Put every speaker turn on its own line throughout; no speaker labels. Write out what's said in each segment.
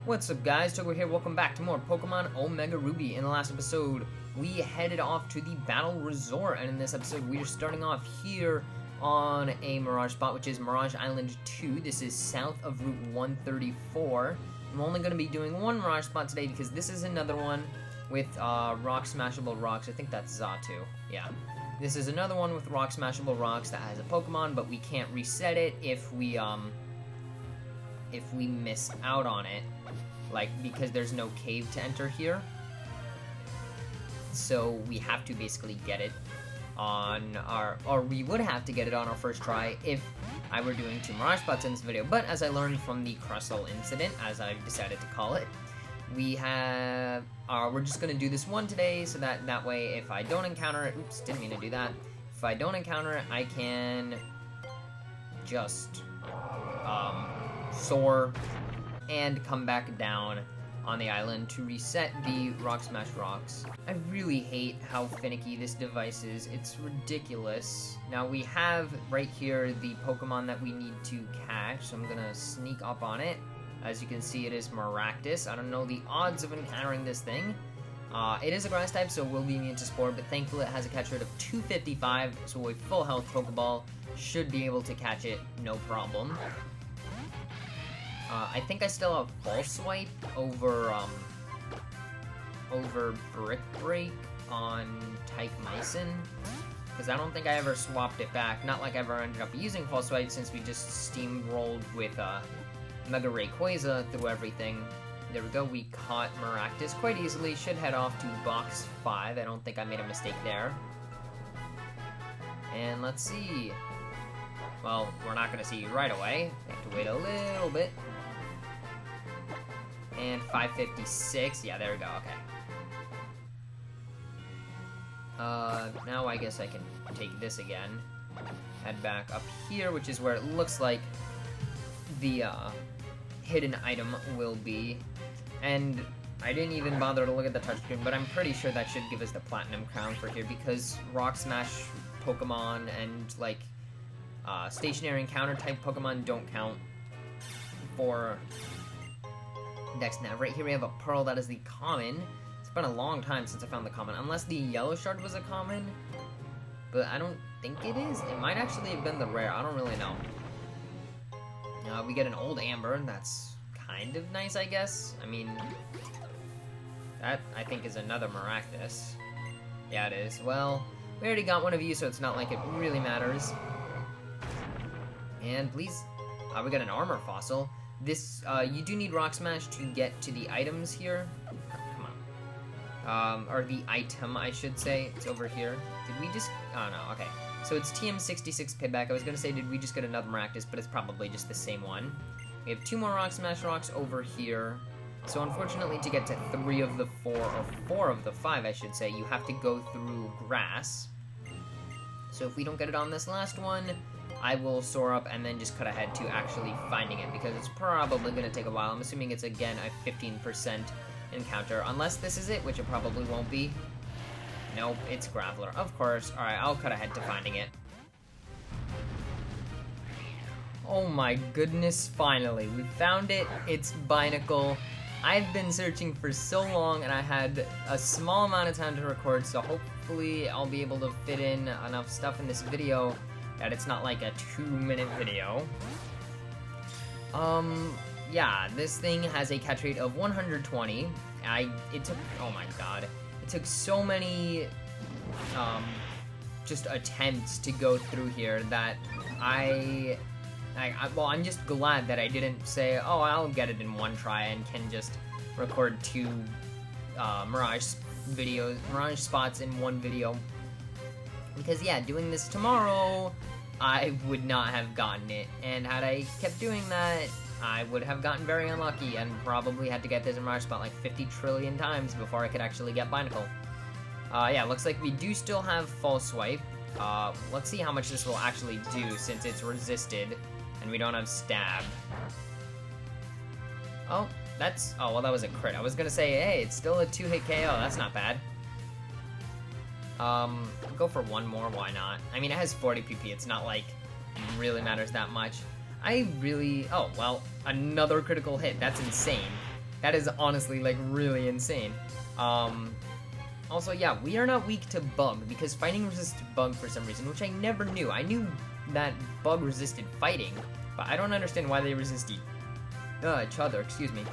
What's up guys, togawe here, welcome back to more Pokemon Omega Ruby. In the last episode, we headed off to the Battle Resort, and in this episode we are starting off here on a Mirage spot, which is Mirage Island 2. This is south of Route 134. I'm only going to be doing one Mirage spot today because this is another one with Rock Smashable Rocks. I think that's Xatu. Yeah. This is another one with Rock Smashable Rocks that has a Pokemon, but we can't reset it if we miss out on it. Like, because there's no cave to enter here. So we have to basically get it on or we would have to get it on our first try if I were doing 2 Mirage spots in this video. But as I learned from the Crustle incident, as I decided to call it, we're just gonna do this one today, so that way if I don't encounter it, oops, didn't mean to do that. If I don't encounter it, I can just soar and come back down on the island to reset the Rock Smash Rocks. I really hate how finicky this device is. It's ridiculous. Now we have right here the Pokemon that we need to catch, so I'm gonna sneak up on it. As you can see, it is Maractus. I don't know the odds of encountering this thing. It is a grass type, so it will be immune to Spore, but thankfully it has a catch rate of 255, so a full health Pokeball should be able to catch it, no problem. I think I still have False Swipe over Brick Break on Typhlosion, because I don't think I ever swapped it back. Not like I ever ended up using False Swipe since we just steamrolled with Mega Rayquaza through everything. There we go, we caught Maractus quite easily. Should head off to box 5. I don't think I made a mistake there. And let's see. Well, we're not going to see right away. We have to wait a little bit. And 556. Yeah, there we go. Okay. Now I guess I can take this again. Head back up here, which is where it looks like the hidden item will be. And I didn't even bother to look at the touchscreen, but I'm pretty sure that should give us the Platinum Crown for here, because Rock Smash Pokemon and, like, stationary encounter type Pokemon don't count for Dex Nav. Right here we have a Pearl that is the common. It's been a long time since I found the common, unless the Yellow Shard was a common, but I don't think it is. It might actually have been the rare, I don't really know. We get an Old Amber, and that's kind of nice, I guess. I mean, that, I think, is another Maractus. Yeah, it is. Well, we already got one of you, so it's not like it really matters. And please, we got an Armor Fossil. This, you do need Rock Smash to get to the items here. Come on. Or the item, I should say. It's over here. Did we just... Oh, no, okay. So it's TM66 Payback. I was gonna say, did we just get another Maractus, but it's probably just the same one. We have 2 more Rock Smash Rocks over here. So unfortunately, to get to 3 of the 4, or 4 of the 5, I should say, you have to go through grass. So if we don't get it on this last one, I will soar up and then just cut ahead to actually finding it, because it's probably going to take a while. I'm assuming it's, again, a 15% encounter, unless this is it, which it probably won't be. Nope, it's Graveler, of course. Alright, I'll cut ahead to finding it. Oh my goodness, finally. We found it. It's Binacle. I've been searching for so long, and I had a small amount of time to record, so hopefully I'll be able to fit in enough stuff in this video that it's not like a 2-minute video. Yeah, this thing has a catch rate of 120. It took, oh my god, it took so many, just attempts to go through here that well, I'm just glad that I didn't say, oh, I'll get it in one try and can just record 2 Mirage spots in one video. Because, yeah, doing this tomorrow, I would not have gotten it. And had I kept doing that, I would have gotten very unlucky and probably had to get this in Mirage spot like 50 trillion times before I could actually get Binacle. Yeah, looks like we do still have False Swipe. Let's see how much this will actually do since it's resisted and we don't have Stab. Oh, oh, well, that was a crit. I was gonna say, hey, it's still a 2-hit KO. That's not bad. Go for one more, why not? I mean, it has 40 PP. It's not like it really matters that much. I really... Oh, well, another critical hit. That's insane. That is honestly, like, really insane. Also, yeah, we are not weak to bug, because fighting resists bug for some reason, which I never knew. I knew that bug resisted fighting, but I don't understand why they resist each other, excuse me.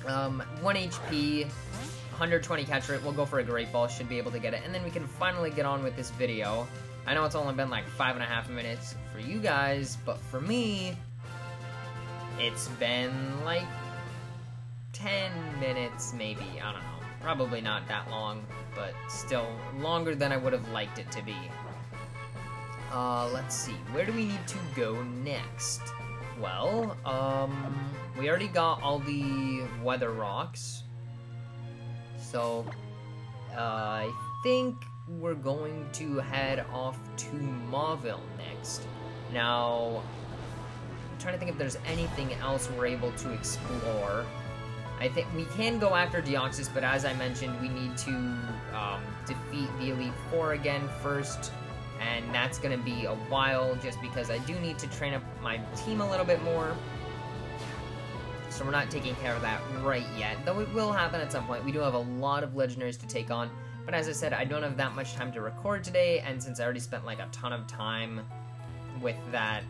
1 HP, 120 catch rate, we'll go for a Great Ball, should be able to get it, and then we can finally get on with this video. I know it's only been like 5.5 minutes for you guys, but for me, it's been like 10 minutes maybe, I don't know. Probably not that long, but still longer than I would have liked it to be. Let's see, where do we need to go next? Well, we already got all the weather rocks, so, I think we're going to head off to Mauville next. Now, I'm trying to think if there's anything else we're able to explore. I think we can go after Deoxys, but as I mentioned, we need to defeat the Elite Four again first, and that's going to be a while just because I do need to train up my team a little bit more. So we're not taking care of that right yet, though it will happen at some point. We do have a lot of legendaries to take on, but as I said, I don't have that much time to record today, and since I already spent like a ton of time with that,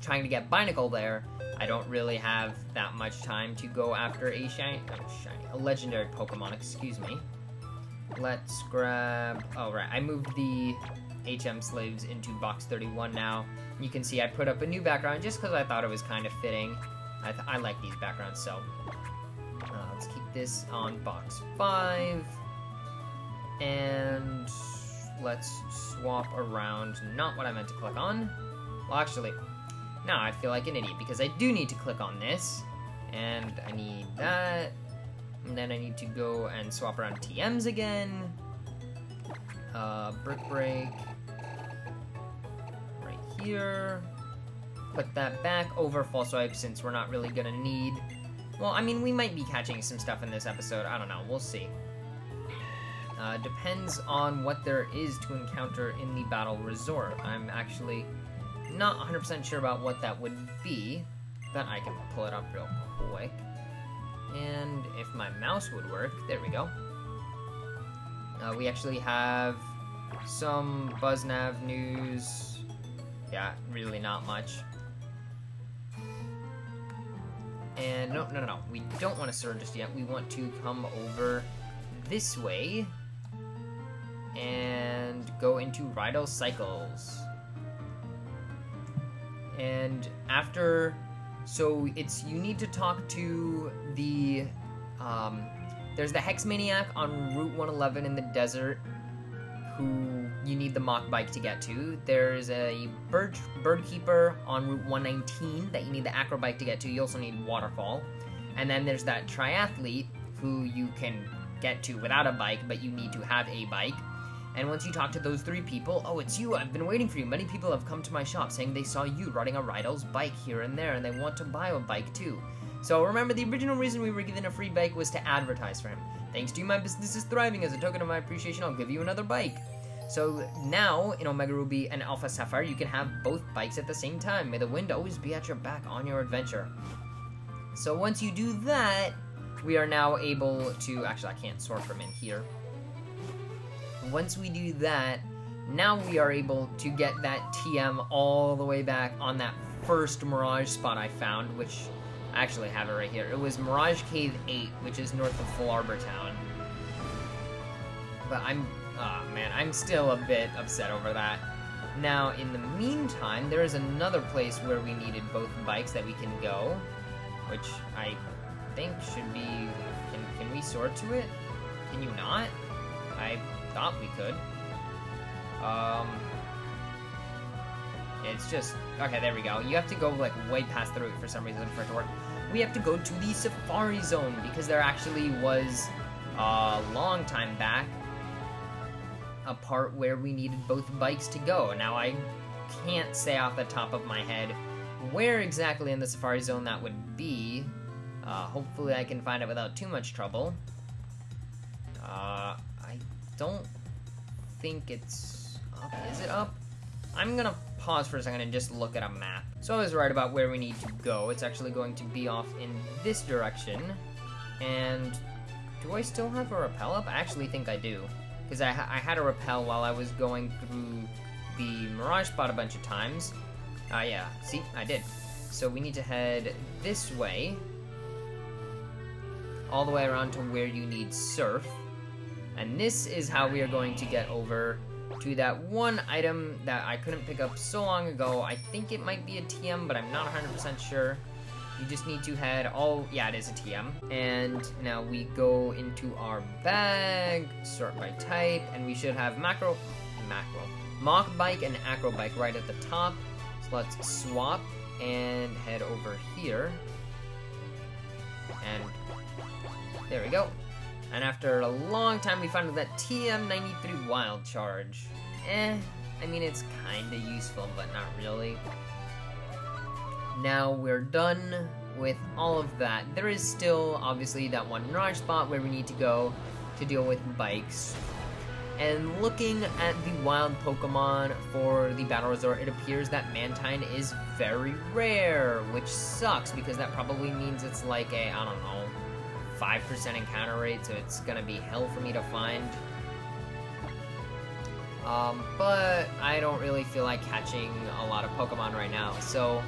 trying to get Binacle there, I don't really have that much time to go after a legendary Pokemon, excuse me. Let's grab, oh right, I moved the HM slaves into box 31 now. You can see I put up a new background just because I thought it was kind of fitting. I like these backgrounds, so let's keep this on box 5. And let's swap around, not what I meant to click on. Well, actually, now I feel like an idiot because I do need to click on this, and I need that, and then I need to go and swap around TMs again. Brick Break right here. Put that back over False Swipe since we're not really gonna need. Well, I mean, we might be catching some stuff in this episode. I don't know. We'll see. Depends on what there is to encounter in the Battle Resort. I'm actually not 100% sure about what that would be, but I can pull it up real quick. And if my mouse would work, there we go. We actually have some BuzzNav news. Yeah, really not much. And no, we don't want to surge just yet. We want to come over this way and go into Rydell Cycles. And after, so it's, you need to talk to the, there's the Hex Maniac on Route 111 in the desert, who you need the Mach Bike to get to. There's a Bird Keeper on Route 119 that you need the Acro Bike to get to. You also need Waterfall. And then there's that Triathlete, who you can get to without a bike, but you need to have a bike. And once you talk to those 3 people, oh, it's you, I've been waiting for you. Many people have come to my shop saying they saw you riding a Rydell's bike here and there, and they want to buy a bike too. So remember, the original reason we were given a free bike was to advertise for him. Thanks to you, my business is thriving. As a token of my appreciation, I'll give you another bike. So now, in Omega Ruby and Alpha Sapphire, you can have both bikes at the same time. May the wind always be at your back on your adventure. So once you do that, we are now able to, actually I can't sort from in here. Once we do that, now we are able to get that TM all the way back on that first Mirage spot I found, which I actually have it right here. It was Mirage Cave 8, which is north of Full Arbor Town. But I'm still a bit upset over that. Now, in the meantime, there is another place where we needed both bikes that we can go, which I think should be, can we soar to it? Can you not? I thought we could. It's just, okay, there we go. You have to go like way past the route for some reason for it to work. We have to go to the Safari Zone because there actually was a long time back a part where we needed both bikes to go. Now I can't say off the top of my head where exactly in the Safari Zone that would be. Hopefully I can find it without too much trouble. I don't think it's up. Is it up? I'm gonna pause for a second and just look at a map. So I was right about where we need to go. It's actually going to be off in this direction. And do I still have a rappel up? I actually think I do. Because I had a rappel while I was going through the Mirage Spot a bunch of times. Yeah, see, I did. So we need to head this way. All the way around to where you need Surf. And this is how we are going to get over to that one item that I couldn't pick up so long ago. I think it might be a TM, but I'm not 100% sure. You just need to head yeah, it is a TM. And now we go into our bag, sort by type, and we should have Mach Bike and Acro Bike right at the top. So let's swap and head over here. And there we go. And after a long time, we found that TM93 Wild Charge. I mean, it's kinda useful, but not really. Now we're done with all of that. There is still, obviously, that one Mirage Spot where we need to go to deal with bikes. And looking at the wild Pokemon for the Battle Resort, it appears that Mantine is very rare, which sucks, because that probably means it's like a, I don't know, 5% encounter rate, so it's gonna be hell for me to find. But I don't really feel like catching a lot of Pokemon right now, so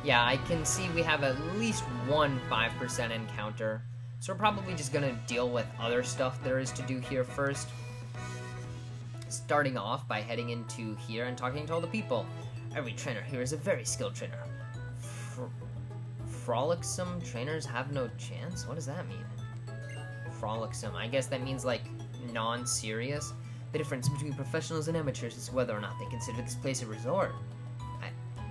yeah, I can see we have at least one 5% encounter, so we're probably just gonna deal with other stuff there is to do here first. Starting off by heading into here and talking to all the people. Every trainer here is a very skilled trainer. Frolicsome trainers have no chance? What does that mean? Frolicsome. I guess that means, like, non-serious. The difference between professionals and amateurs is whether or not they consider this place a resort.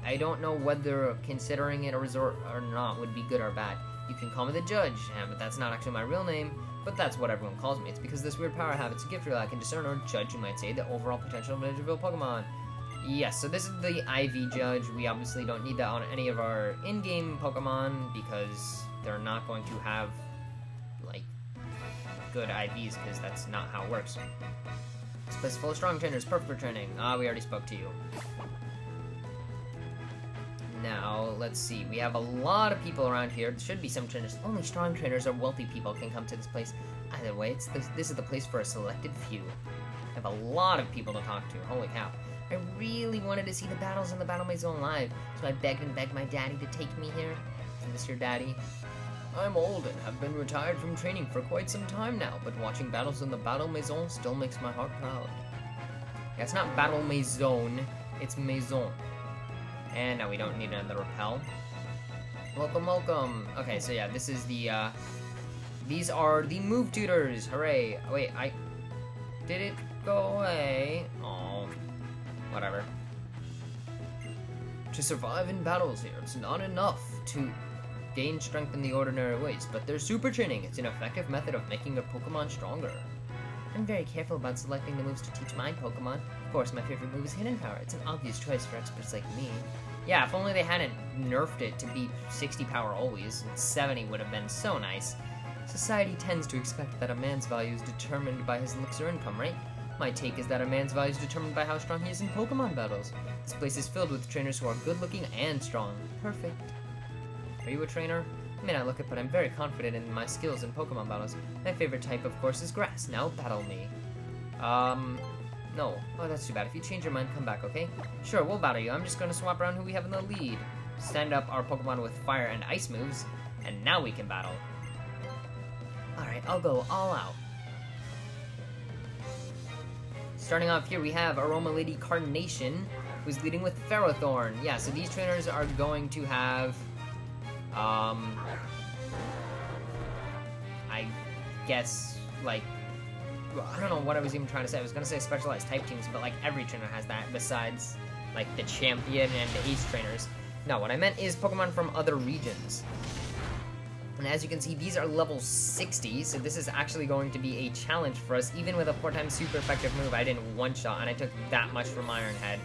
I don't know whether considering it a resort or not would be good or bad. You can call me the judge, but that's not actually my real name, but that's what everyone calls me. It's because of this weird power I have. It's a gift where I can discern or judge, you might say, the overall potential of individual Pokemon. Yes, so this is the IV Judge. We obviously don't need that on any of our in-game Pokemon because they're not going to have, like, good IVs because that's not how it works. This place is full of strong trainers, perfect for training. We already spoke to you. Now, let's see. We have a lot of people around here. There should be some trainers. Only strong trainers or wealthy people can come to this place. Either way, this is the place for a selected few. I have a lot of people to talk to. Holy cow. I really wanted to see the battles in the Battle Maison live, so I begged and begged my daddy to take me here. Isn't this your daddy? I'm old and have been retired from training for quite some time now, but watching battles in the Battle Maison still makes my heart proud. Yeah, it's not Battle Maison, it's Maison. And now we don't need another repel. Welcome, welcome. Okay, so yeah, this is the, these are the move tutors. Hooray. Oh, wait, did it go away? Oh, whatever. To survive in battles here, it's not enough to gain strength in the ordinary ways, but there's super training. It's an effective method of making your Pokemon stronger. I'm very careful about selecting the moves to teach my Pokemon. Of course, my favorite move is Hidden Power. It's an obvious choice for experts like me. Yeah, if only they hadn't nerfed it to be 60 power always, and 70 would have been so nice. Society tends to expect that a man's value is determined by his looks or income, right? My take is that a man's value is determined by how strong he is in Pokemon battles. This place is filled with trainers who are good-looking and strong. Perfect. Are you a trainer? I may not look it, but I'm very confident in my skills in Pokemon battles. My favorite type, of course, is grass. Now battle me. No. Oh, that's too bad. If you change your mind, come back, okay? Sure, we'll battle you. I'm just gonna swap around who we have in the lead. Stand up our Pokemon with fire and ice moves, and now we can battle. Alright, I'll go all out. Starting off here, we have Aroma Lady Carnation, who's leading with Ferrothorn. Yeah, so these trainers are going to have, I guess, like, I don't know what I was even trying to say. I was going to say specialized type teams, but, like, every trainer has that besides, like, the champion and the ace trainers. No, what I meant is Pokemon from other regions. And as you can see, these are level 60, so this is actually going to be a challenge for us. Even with a 4x super effective move, I didn't one-shot, and I took that much from Iron Head.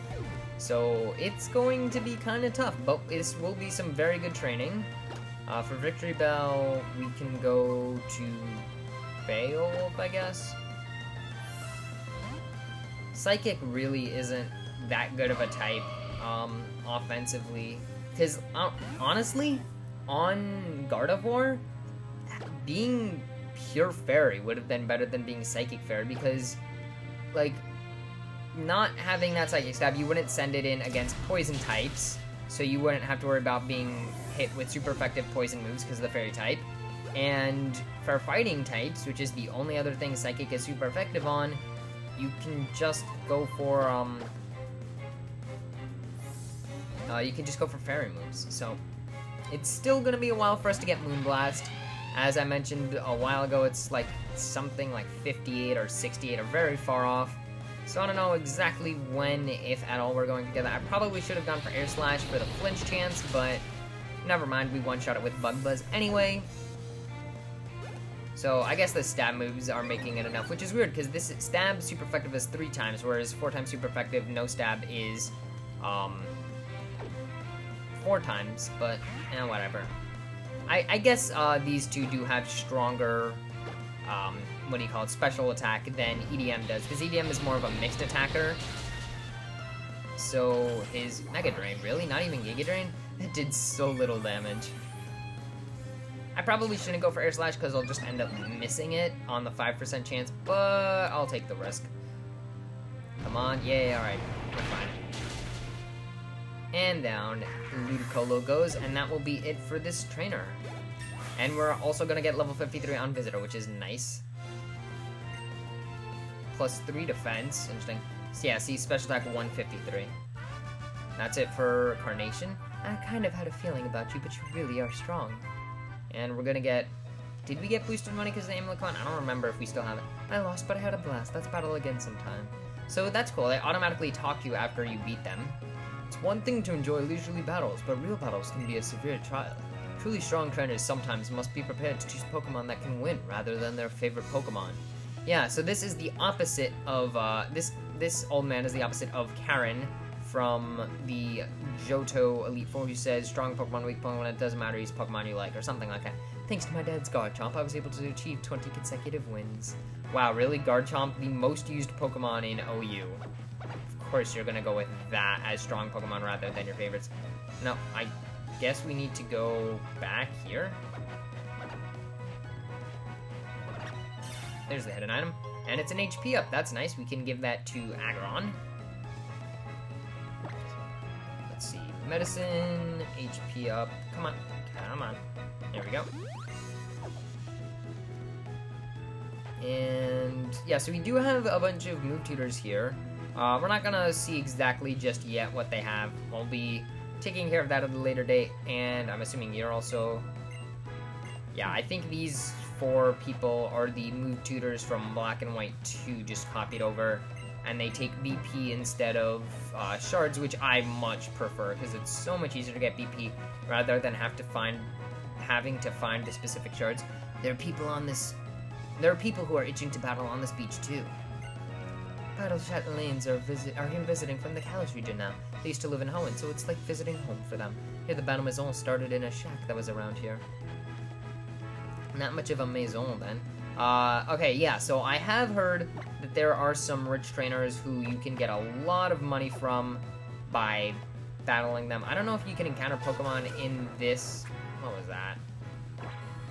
So it's going to be kind of tough, but this will be some very good training. For Victory Bell, we can go to Beowulf, I guess. Psychic really isn't that good of a type offensively. Because honestly, on Gardevoir, being pure fairy would have been better than being psychic fairy, because like not having that psychic stab, you wouldn't send it in against poison types, so you wouldn't have to worry about being hit with super effective poison moves because of the fairy type. And for fighting types, which is the only other thing psychic is super effective on, you can just go for fairy moves. So it's still gonna be a while for us to get Moonblast. As I mentioned a while ago, it's like something like 58 or 68 or very far off. So I don't know exactly when, if at all, we're going to get that. I probably should have gone for Air Slash for the flinch chance, but never mind, we one-shot it with Bug Buzz anyway. So I guess the stab moves are making it enough, which is weird, because this stab super effective is 3 times, whereas 4 times super effective no stab is 4 times, but whatever. I guess these two do have stronger, special attack than EDM does, because EDM is more of a mixed attacker. So his Mega Drain, really? Not even Giga Drain? That did so little damage. I probably shouldn't go for Air Slash because I'll just end up missing it on the 5% chance, but I'll take the risk. Come on, yay, alright, we're fine. And down Ludicolo goes, and that will be it for this trainer. And we're also going to get level 53 on Visitor, which is nice. Plus 3 defense, interesting. So yeah, see, special attack 153. That's it for Carnation. I kind of had a feeling about you, but you really are strong. And we're gonna get... Did we get boosted money because of the Amulet Con? I don't remember if we still have it. I lost, but I had a blast. Let's battle again sometime. So that's cool. They automatically talk to you after you beat them. It's one thing to enjoy leisurely battles, but real battles can be a severe trial. Truly strong trainers sometimes must be prepared to choose Pokemon that can win, rather than their favorite Pokemon. Yeah, so this is the opposite of... This old man is the opposite of Karen from the Johto Elite Four, who says, strong Pokemon, weak Pokemon, it doesn't matter, use Pokemon you like, or something like that. Thanks to my dad's Garchomp, I was able to achieve 20 consecutive wins. Wow, really? Garchomp, the most used Pokemon in OU. Of course you're gonna go with that as strong Pokemon rather than your favorites. No, I guess we need to go back here. There's the hidden item. And it's an HP up, that's nice. We can give that to Aggron. Let's see, medicine, HP up, come on, come on. There we go. And yeah, so we do have a bunch of move tutors here. We're not gonna see exactly just yet what they have. We'll be taking care of that at a later date, and I'm assuming you're also... Yeah, I think these 4 people are the move tutors from Black and White 2 just copied over, and they take BP instead of shards, which I much prefer because it's so much easier to get BP rather than having to find the specific shards. There are people who are itching to battle on this beach too. Battle Chatelains are here visiting from the Kalos region now. They used to live in Hoenn, so it's like visiting home for them. Here the battle maison started in a shack that was around here. Not much of a maison then. Okay, yeah, so I have heard that there are some rich trainers who you can get a lot of money from by battling them. I don't know if you can encounter Pokemon in this... What was that?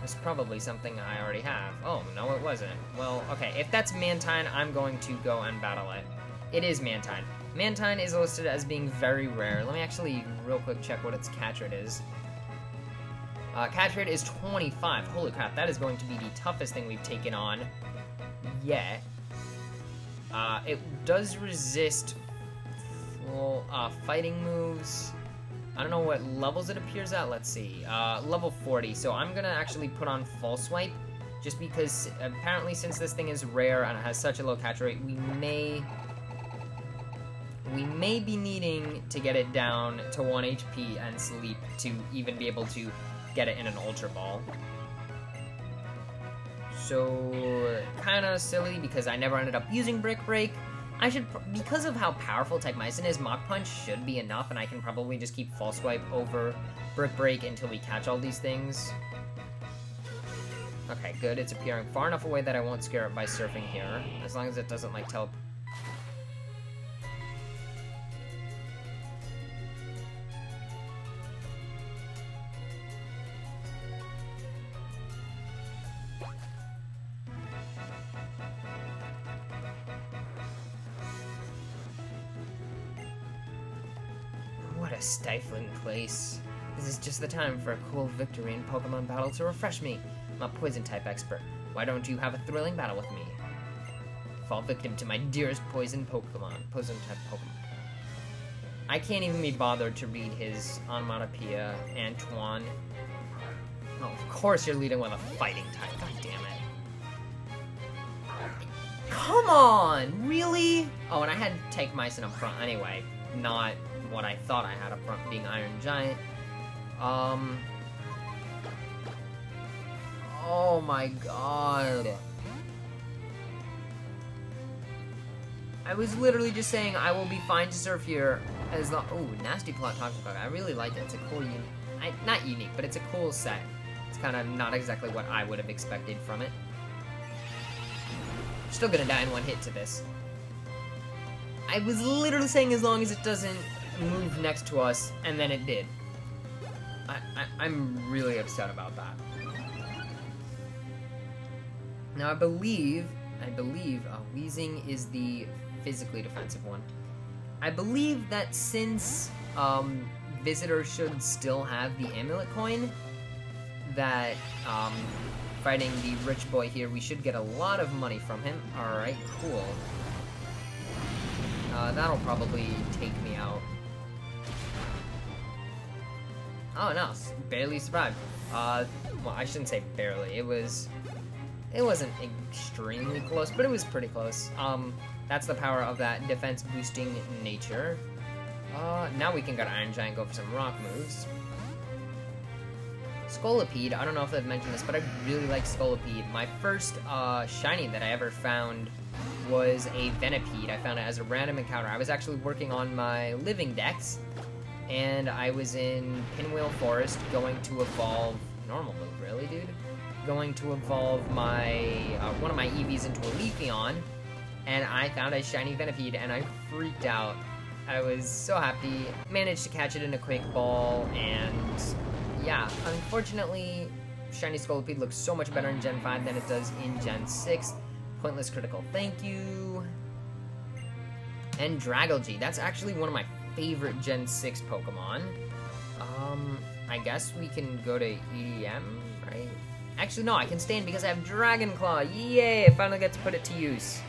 It's probably something I already have. Oh, no, it wasn't. Well, okay, if that's Mantine, I'm going to go and battle it. It is Mantine. Mantine is listed as being very rare. Let me actually real quick check what its catch rate is. Catch rate is 25. Holy crap, that is going to be the toughest thing we've taken on yet. It does resist full fighting moves. I don't know what levels it appears at. Let's see. Level 40. So I'm going to actually put on False Swipe, just because apparently since this thing is rare and it has such a low catch rate, we may be needing to get it down to 1 HP and sleep to even be able to get it in an Ultra Ball. So, kind of silly because I never ended up using Brick Break. I should, because of how powerful Techmycin is, Mach Punch should be enough, and I can probably just keep False Swipe over Brick Break until we catch all these things. Okay, good. It's appearing far enough away that I won't scare it by surfing here, as long as it doesn't, like, a stifling place. This is just the time for a cool victory in Pokemon battle to refresh me. I'm a poison-type expert. Why don't you have a thrilling battle with me? Fall victim to my dearest poison-type Pokemon. I can't even be bothered to read his onomatopoeia, Antoine. Oh, of course you're leading with a fighting type. God damn it. Come on! Really? Oh, and I had Take Mycin up front anyway. Not what I thought I had up front, being Iron Giant. Oh my god. I was literally just saying I will be fine to surf here as long— ooh, Nasty Plot Toxic Bug. I really like it. It's a cool not unique, but it's a cool set. It's kind of not exactly what I would have expected from it. Still gonna die in one hit to this. I was literally saying as long as it doesn't move next to us, and then it did. I'm really upset about that. Now I believe Weezing is the physically defensive one. I believe that since Visitor should still have the amulet coin, that fighting the rich boy here, we should get a lot of money from him. Alright, cool. That'll probably take me out. Oh no, barely survived. Well, I shouldn't say barely. It wasn't extremely close, but it was pretty close. That's the power of that defense boosting nature. Now we can go to Iron Giant, go for some rock moves. Scolipede, I don't know if I've mentioned this, but I really like Scolipede. My first shiny that I ever found was a Venipede. I found it as a random encounter. I was actually working on my living dex, and I was in Pinwheel Forest going to evolve— normal move, really, dude? Going to evolve my one of my EVs into a Leafeon, and I found a shiny Venipede, and I freaked out. I was so happy. Managed to catch it in a Quake Ball, and yeah, unfortunately, shiny Scolipede looks so much better in Gen 5 than it does in Gen 6. Pointless critical thank you. And Dragalge, that's actually one of my favorite Gen 6 Pokemon. I guess we can go to EDM, right? Actually, no, I can stay in because I have Dragon Claw. Yay, I finally get to put it to use.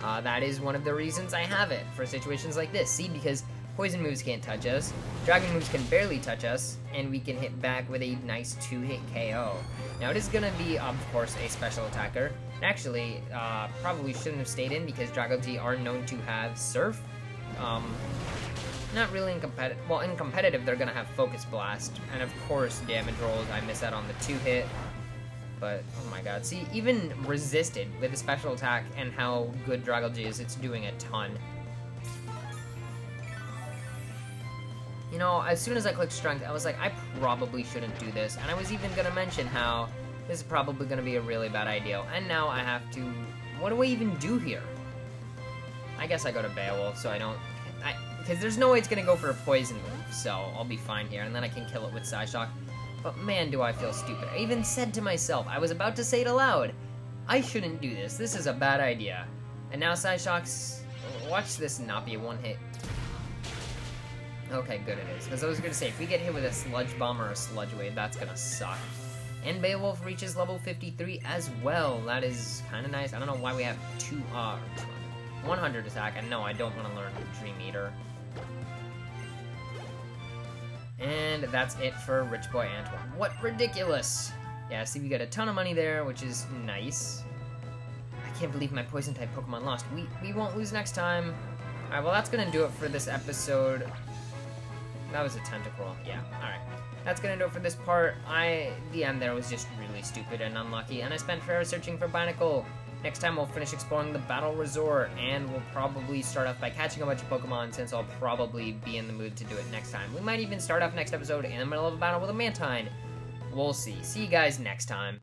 That is one of the reasons I have it, for situations like this. See, because poison moves can't touch us, dragon moves can barely touch us, and we can hit back with a nice 2-hit KO. Now, it is going to be, of course, a special attacker. And actually, probably shouldn't have stayed in because Dragalge are known to have Surf. Not really in competitive— well, in competitive, they're going to have Focus Blast. And, of course, damage rolls. I miss out on the 2-hit. But, oh my god. See, even resisted with a special attack and how good Dragalge is, it's doing a ton. You know, as soon as I clicked Strength, I was like, I probably shouldn't do this. And I was even going to mention how this is probably going to be a really bad idea. And now I have to— what do I even do here? I guess I go to Beowulf, so I don't— because there's no way it's going to go for a poison move, so I'll be fine here. And then I can kill it with Psyshock. But man, do I feel stupid. I even said to myself, I was about to say it aloud, I shouldn't do this. This is a bad idea. And now Psyshock's— watch this not be a one-hit. Okay, good it is. Because I was going to say, if we get hit with a Sludge Bomb or a Sludge Wave, that's going to suck. And Beowulf reaches level 53 as well. That is kind of nice. I don't know why we have 100 attack. And no, I don't want to learn Dream Eater. And that's it for Rich Boy Antoine. What ridiculous! Yeah, see, we got a ton of money there, which is nice. I can't believe my Poison-type Pokemon lost. We won't lose next time. Alright, well, that's gonna do it for this episode. That was a Tentacruel. Yeah, alright. That's gonna do it for this part. The end there was just really stupid and unlucky, and I spent forever searching for Binacle. Next time we'll finish exploring the Battle Resort, and we'll probably start off by catching a bunch of Pokemon, since I'll probably be in the mood to do it next time. We might even start off next episode in the middle of a battle with a Mantine. We'll see. See you guys next time.